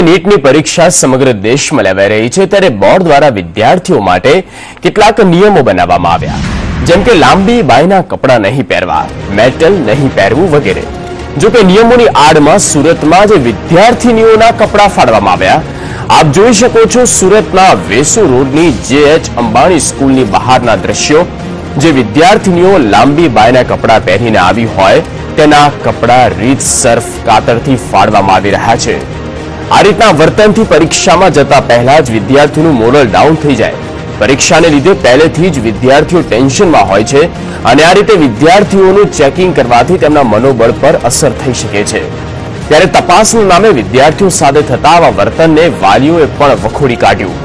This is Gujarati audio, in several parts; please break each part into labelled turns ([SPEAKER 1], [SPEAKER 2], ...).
[SPEAKER 1] નીટની પરીક્ષા સમગ્ર દેશમાં લેવાઈ રહી છે ત્યારે બોર્ડ દ્વારા વિદ્યાર્થીઓ માટે કેટલાક નિયમો બનાવવામાં આવ્યા, જેમ કે લાંબી બાયના કપડાં નહીં પહેરવા, મેટલ નહીં પહેરવું વગેરે। જો કે નિયમોની આડમાં સુરતમાં જે વિદ્યાર્થીનીઓના કપડાં ફાડવામાં આવ્યા। આપ જોઈ શકો છો સુરતના વેસુ રોડની JH અંબાણી સ્કૂલની બહારના દ્રશ્યો, જે વિદ્યાર્થીનીઓ લાંબી બાયના કપડાં પહેરીને આવી હોય તેના કપડાં રીતસર કાતરથી ફાડવામાં આવી રહ્યા છે। આ રીતના વર્તનથી પરીક્ષામાં જતા પહેલા જ વિદ્યાર્થીનું મોરલ ડાઉન થઈ જાય। પરીક્ષાને લીધે પહેલેથી જ વિદ્યાર્થીઓ ટેન્શનમાં હોય છે અને આ રીતે વિદ્યાર્થીઓનું ચેકિંગ કરવાથી તેમના મનોબળ પર અસર થઈ શકે છે। ત્યારે તપાસના નામે વિદ્યાર્થીઓ સાથે થતા આવા વર્તનને વાલીઓએ પણ વખોડી કાઢ્યું।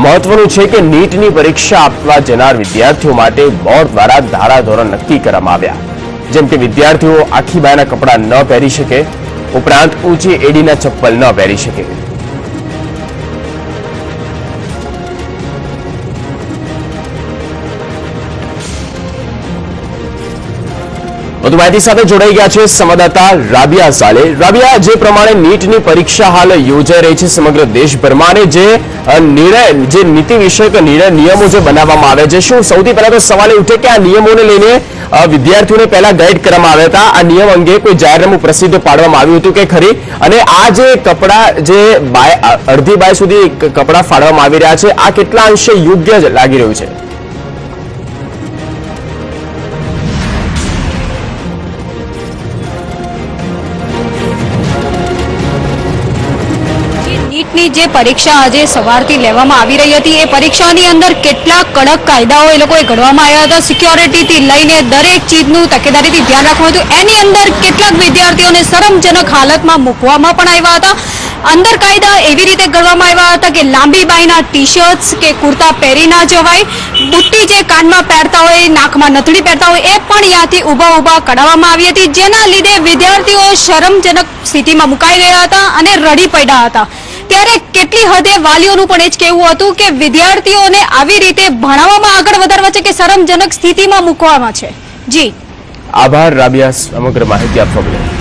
[SPEAKER 1] મહત્વનું છે કે નીટની પરીક્ષા આપવા જનાર વિદ્યાર્થીઓ માટે બોર્ડ દ્વારા ધારાધોરણ નક્કી કરવામાં આવ્યા, જેમ કે વિદ્યાર્થીઓ આખી બાયના કપડાં ન પહેરી શકે, ઉપરાંત ઊંચી એડીના ચપ્પલ ન પહેરી શકે। વધુ માહિતી સાથે જોડાઈ ગયા છે સંવાદદાતા રાબિયા સાલે। રાબિયા, જે પ્રમાણે નીટની પરીક્ષા હાલ યોજાઈ રહી છે સમગ્ર દેશભરમાં, અને જે નીતિ વિષયક નિયમો જે બનાવવામાં આવ્યા છે, શું સૌથી પહેલા તો સવાલ એ ઉઠે કે આ નિયમોને લઈને વિદ્યાર્થીઓને પહેલા ગાઈડ કરવામાં આવ્યા હતા? આ નિયમ અંગે કોઈ જાહેરનામું પ્રસિદ્ધ પાડવામાં આવ્યું હતું કે ખરી? અને આ જે કપડાં જે અડધી બાય સુધી કપડાં ફાડવામાં આવી રહ્યા છે, આ કેટલા અંશે યોગ્ય લાગી રહ્યું છે?
[SPEAKER 2] નીટની જે પરીક્ષા આજે સવારથી લેવામાં આવી રહી હતી, એ પરીક્ષાની અંદર કેટલા કડક કાયદાઓ એ લોકોએ ઘડવામાં આવ્યા હતા। સિક્યોરિટીથી લઈને દરેક ચીજનું તકેદારીથી ધ્યાન રાખવું હતું। એની અંદર કેટલાક વિદ્યાર્થીઓને શરમજનક હાલતમાં મૂકવામાં પણ આવ્યા હતા। અંદર કાયદા એવી રીતે ઘડવામાં આવ્યા હતા કે લાંબી બાયના ટી-શર્ટ્સ કે કુર્તા પહેરી ના જવાય, બુટ્ટી જે કાનમાં પહેરતા હોય, નાકમાં નથડી પહેરતા હોય, એ પણ ત્યાંથી ઊભા કઢાવવામાં આવી હતી, જેના લીધે વિદ્યાર્થીઓ શરમજનક સ્થિતિમાં મુકાઈ ગયા હતા અને રડી પડ્યા હતા। ત્યારે કેટલી હદે વાલીઓનું પણ એ જ કહેવું હતું કે વિદ્યાર્થીઓને આવી રીતે ભણાવવામાં આગળ વધારવા છે કે શરમજનક સ્થિતિમાં મૂકવામાં છે। જી,
[SPEAKER 1] આભાર રાબિયા સમગ્ર માહિતી આપવા બદલ।